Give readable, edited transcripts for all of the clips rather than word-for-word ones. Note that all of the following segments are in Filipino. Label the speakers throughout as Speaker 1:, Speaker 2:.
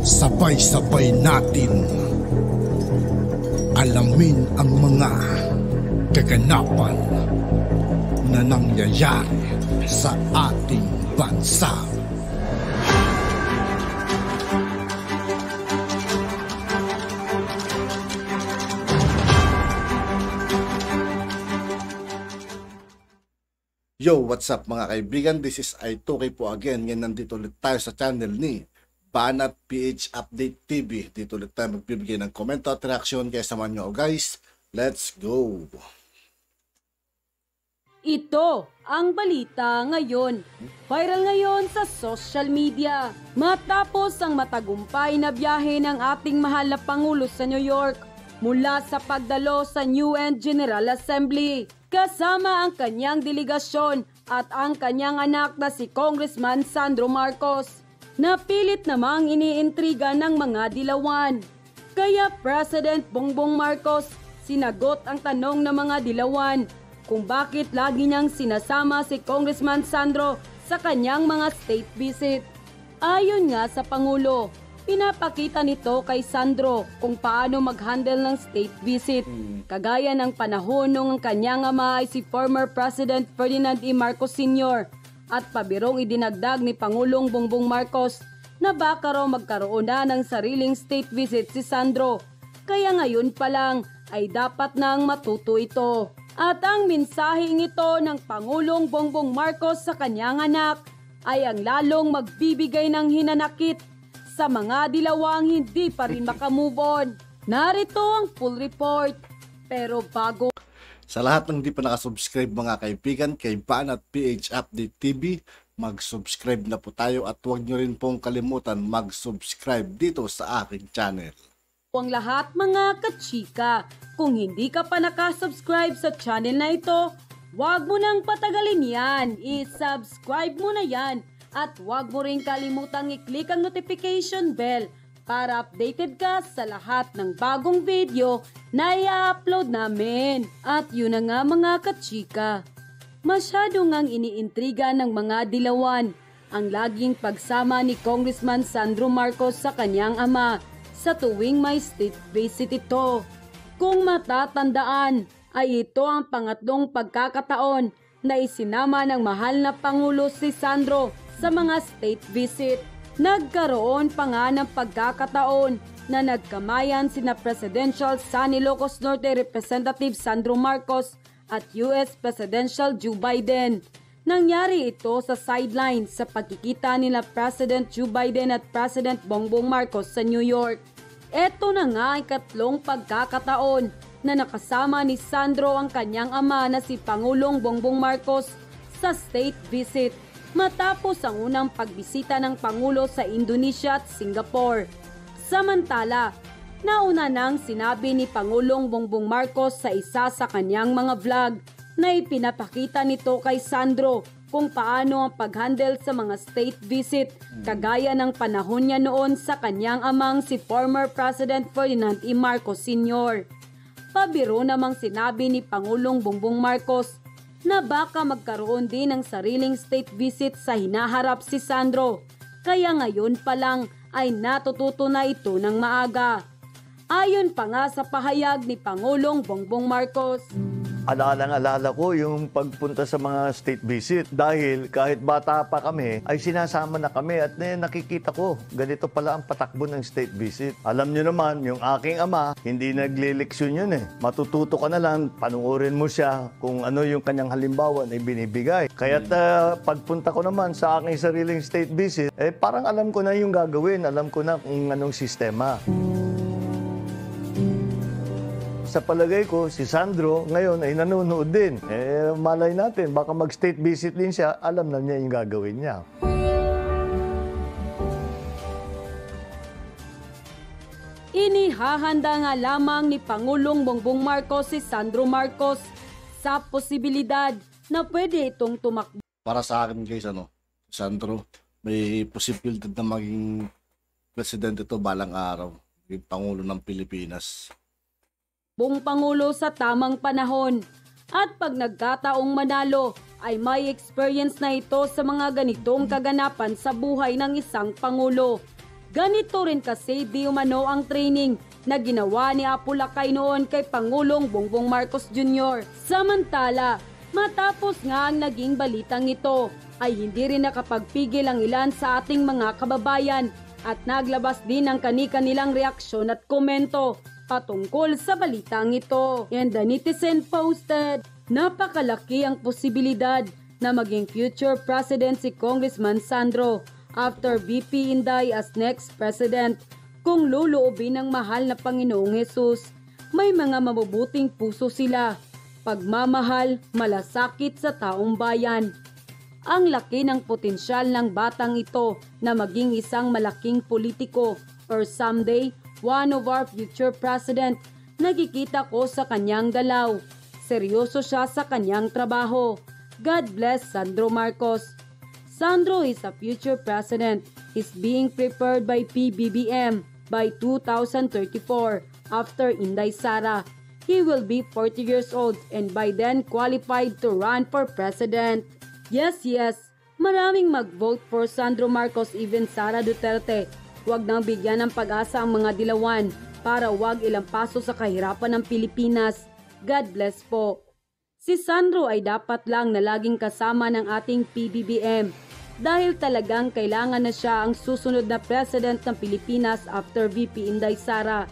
Speaker 1: Sabay-sabay natin alamin ang mga kaganapan na nangyayari sa ating bansa. Yo, what's up mga kaibigan? This is I2K po again. Ngayon nandito ulit tayo sa channel ni Banat PH Update TV. Dito ulit tayo magbibigay ng komento at reaksyon. Kaya samahan nyo guys. Let's go!
Speaker 2: Ito ang balita ngayon. Viral ngayon sa social media. Matapos ang matagumpay na biyahe ng ating mahal na Pangulo sa New York mula sa pagdalo sa UN General Assembly, kasama ang kanyang delegasyon at ang kanyang anak na si Congressman Sandro Marcos, napilit namang iniintriga ng mga dilawan. Kaya President Bongbong Marcos sinagot ang tanong ng mga dilawan kung bakit lagi niyang sinasama si Congressman Sandro sa kanyang mga state visit. Ayon nga sa Pangulo, pinapakita nito kay Sandro kung paano mag-handle ng state visit. Kagaya ng panahon nung ang kanyang ama ay si former President Ferdinand E. Marcos Sr. at pabirong idinagdag ni Pangulong Bongbong Marcos na baka raw magkaroon na ng sariling state visit si Sandro. Kaya ngayon pa lang ay dapat nang matuto ito. At ang mensaheng ito ng Pangulong Bongbong Marcos sa kanyang anak ay ang lalong magbibigay ng hinanakit sa mga dilawang hindi pa rin makamove on. Narito ang full report. Pero bago...
Speaker 1: Sa lahat ng hindi pa nakasubscribe mga kaibigan kay Banat PH Update TV, mag-subscribe na po tayo at huwag nyo rin pong kalimutan mag-subscribe dito sa aking channel.
Speaker 2: Ang lahat mga kachika, kung hindi ka pa nakasubscribe sa channel na ito, huwag mo nang patagalin yan. I-subscribe mo na yan. At huwag mo rin kalimutang i-click ang notification bell para updated ka sa lahat ng bagong video na i-upload namin. At yun na nga mga kachika, masyado ngang iniintriga ng mga dilawan ang laging pagsama ni Congressman Sandro Marcos sa kanyang ama sa tuwing may state visit ito. Kung matatandaan, ay ito ang pangatlong pagkakataon na isinama ng mahal na Pangulo si Sandro sa mga state visit. Nagkaroon pa nga ng pagkakataon na nagkamayan sina Presidential San Ilocos Norte Representative Sandro Marcos at US Presidential Joe Biden. Nangyari ito sa sideline sa pagkikita nila President Joe Biden at President Bongbong Marcos sa New York. Ito na nga ang ikatlong pagkakataon na nakasama ni Sandro ang kanyang ama na si Pangulong Bongbong Marcos sa state visit matapos ang unang pagbisita ng Pangulo sa Indonesia at Singapore. Samantala, nauna nang sinabi ni Pangulong Bongbong Marcos sa isa sa kanyang mga vlog na ipinapakita nito kay Sandro kung paano ang pag-handle sa mga state visit kagaya ng panahon niya noon sa kanyang amang si former President Ferdinand E. Marcos Sr. Pabiro namang sinabi ni Pangulong Bongbong Marcos na baka magkaroon din ng sariling state visit sa hinaharap si Sandro. Kaya ngayon pa lang ay natututo na ito ng maaga. Ayon pa nga sa pahayag ni Pangulong Bongbong Marcos,
Speaker 3: alala ko yung pagpunta sa mga state visit dahil kahit bata pa kami ay sinasama na kami at nakikita ko ganito pala ang patakbo ng state visit. Alam nyo naman, yung aking ama hindi naglileksyon yun eh. Matututo ka na lang, panuorin mo siya kung ano yung kanyang halimbawa na ibinibigay. Kaya't pagpunta ko naman sa aking sariling state visit, parang alam ko na yung gagawin, alam ko na kung anong sistema. Sa palagay ko, si Sandro ngayon ay nanonood din. Malay natin, baka mag-state visit din siya, alam na niya yung gagawin niya.
Speaker 2: Inihahanda nga lamang ni Pangulong Bongbong Marcos si Sandro Marcos sa posibilidad na pwede itong tumakbo.
Speaker 1: Para sa akin guys, Sandro, may posibilidad na maging presidente to balang araw. Maging Pangulo ng Pilipinas.
Speaker 2: Bong Pangulo sa tamang panahon. At pag nagkataong manalo, ay may experience na ito sa mga ganitong kaganapan sa buhay ng isang Pangulo. Ganito rin kasi di umano ang training na ginawa ni Apo Lakay noon kay Pangulong Bongbong Marcos Jr. Samantala, matapos nga ang naging balitang ito, ay hindi rin nakapagpigil ang ilan sa ating mga kababayan at naglabas din ng kani-kanilang reaksyon at komento patungkol sa balitang ito. And the netizen posted, napakalaki ang posibilidad na maging future president si Congressman Sandro after VP Inday as next president. Kung luluobin ng mahal na Panginoong Hesus, may mga mabubuting puso sila. Pagmamahal, malasakit sa taong bayan. Ang laki ng potensyal ng batang ito na maging isang malaking politiko or someday one of our future president. Nakikita ko sa kanyang galaw. Seryoso siya sa kanyang trabaho. God bless Sandro Marcos. Sandro is a future president. Is being prepared by PBBM by 2034 after Inday Sara. He will be 40 years old and by then qualified to run for president. Yes, maraming mag-vote for Sandro Marcos, even Sara Duterte. Huwag nang bigyan ng pag-asa ang mga dilawan para huwag ilang paso sa kahirapan ng Pilipinas. God bless po. Si Sandro ay dapat lang na laging kasama ng ating PBBM dahil talagang kailangan na siya ang susunod na president ng Pilipinas after VP Inday Sara.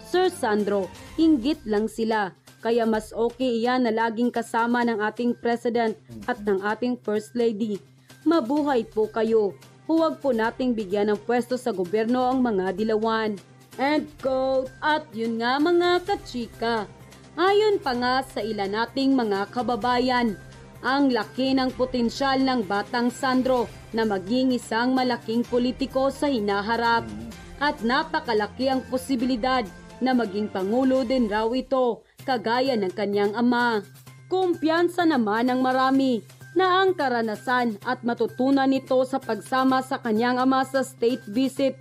Speaker 2: Sir Sandro, inggit lang sila. Kaya mas okay iyan na laging kasama ng ating President at ng ating First Lady. Mabuhay po kayo. Huwag po nating bigyan ng pwesto sa gobyerno ang mga dilawan. End quote. At yun nga mga kachika. Ayon pa nga sa ilan nating mga kababayan, ang laki ng potensyal ng batang Sandro na maging isang malaking politiko sa hinaharap. At napakalaki ang posibilidad na maging pangulo din raw ito, kagaya ng kanyang ama. Kumpiyansa naman ng marami na ang karanasan at matutunan nito sa pagsama sa kanyang ama sa state visit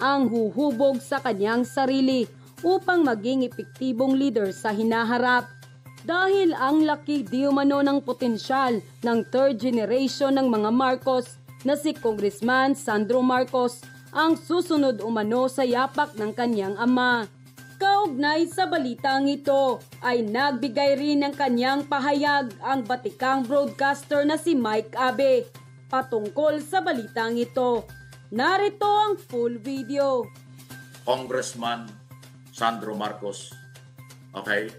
Speaker 2: ang huhubog sa kanyang sarili upang maging epektibong leader sa hinaharap. Dahil ang laki di umano ng potensyal ng third generation ng mga Marcos na si Congressman Sandro Marcos ang susunod umano sa yapak ng kanyang ama. Kaugnay sa balitang ito ay nagbigay rin ng kanyang pahayag ang batikang broadcaster na si Mike Abe patungkol sa balitang ito. Narito ang full video.
Speaker 4: Congressman Sandro Marcos, okay,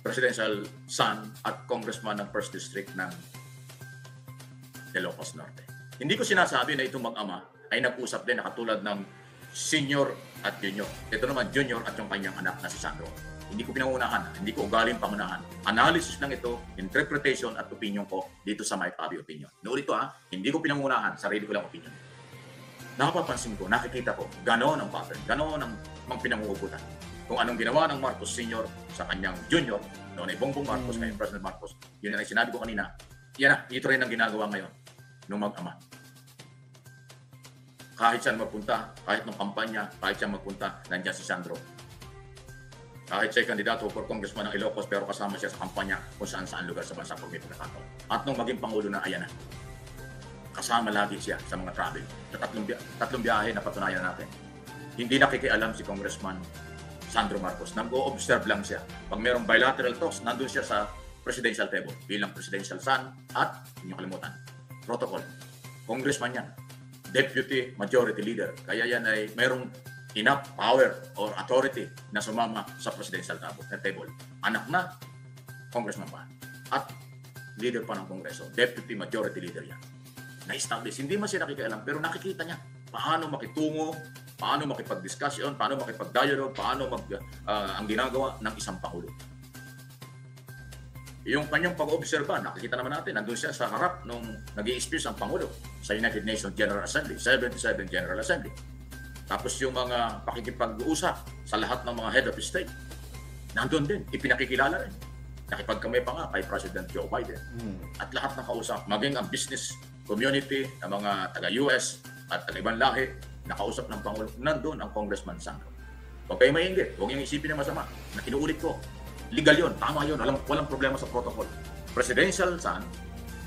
Speaker 4: presidential son at congressman ng 1st District ng Ilocos Norte. Hindi ko sinasabi na itong mag-ama ay nag-usap din na katulad ng senior at junior. Ito naman junior at yung kanyang anak na si Sandro. Hindi ko pinangunahan, hindi ko ugaling pangunahan. Analysis lang ito, interpretation at opinion ko dito sa Mike Abe opinion. Noon ito hindi ko pinangunahan, sarili ko lang opinion. Napapansin ko, nakikita ko, gano'n ang pattern, gano'n ang pinanguuputan. Kung anong ginawa ng Marcos Sr. sa kanyang junior, noon ay Bongbong Marcos, ngayon President Marcos, yun ang sinabi ko kanina, ito rin ang ginagawa ngayon ng mag-ama. Kahit saan magpunta, kahit ng kampanya, kahit saan magpunta, nandiyan si Sandro. Kahit siya'y kandidato for congressman ng Ilocos, pero kasama siya sa kampanya kung saan-saan lugar sa bansa pag may pagkakataon. At nung maging Pangulo na, ayan na. Kasama lagi siya sa mga travel. Sa tatlong biyahe na patunayan natin. Hindi nakikialam si Congressman Sandro Marcos. Nag-o-observe lang siya. Pag mayroong bilateral talks, nandun siya sa presidential table bilang presidential son at, hindi kalimutan, protocol. Congressman yan. Deputy Majority Leader. Kaya yan ay mayroong enough power or authority na sumama sa presidential table. Anak na, congressman pa. At leader pa ng Kongreso. Deputy Majority Leader yan. Na-establish. Hindi man siya nakikialam, pero nakikita niya paano makitungo, paano makipag-discussion, paano makipag-dialogue, paano ang ginagawa ng isang Pangulo. Yung kanyang pag-obserba, nakikita naman natin, nandun siya sa harap nung nag-i-speech ang Pangulo sa United Nations General Assembly, 77 General Assembly. Tapos yung mga pakikipag-uusap sa lahat ng mga head of state, nandun din, ipinakikilala rin. Nakipagkamay pa nga kay President Joe Biden. At lahat ng kausap, maging ang business community ng mga taga-US at taga-ibang lahi, nakausap ng Pangulo, nandun ang Congressman Sandro. Huwag kayo mainggit, huwag yung isipin na masama, na inuulit ko. Legal yun, tama yun, walang problema sa protocol. Presidential son,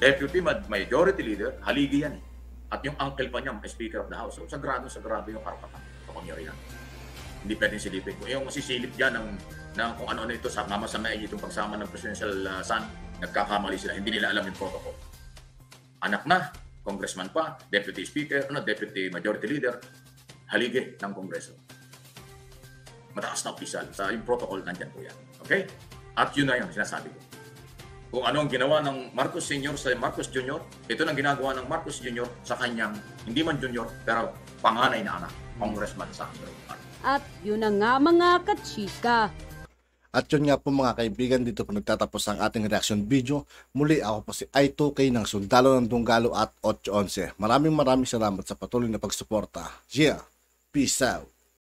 Speaker 4: Deputy Majority Leader, haligi yan. At yung uncle pa niya, Speaker of the House. So, sagrado yung karapatan. makapangyarihan. Hindi pwedeng silipin ko. Yung masisilip dyan ng kung ano-ano ito, mamasamain itong pagsama ng presidential son, nagkakamali sila. Hindi nila alam yung protocol. Anak na, congressman pa, deputy speaker, deputy majority leader, haligi ng kongreso. Mataas na opisyal. Sa yung protocol, nandyan po yan. Okay? At yun na yung sinasabi ko. Kung ano ang ginawa ng Marcos Sr. sa Marcos Jr., ito ang ginagawa ng Marcos Jr. sa kanyang, hindi man junior, pero panganay na anak, Congressman Sandro.
Speaker 2: At yun na nga mga kachika.
Speaker 1: At yun nga po mga kaibigan, dito po nagtatapos ang ating reaction video. Muli ako po si I2K ng Sundalo ng Dunggalo at 811. Maraming salamat sa patuloy na pagsuporta. Yeah, peace out.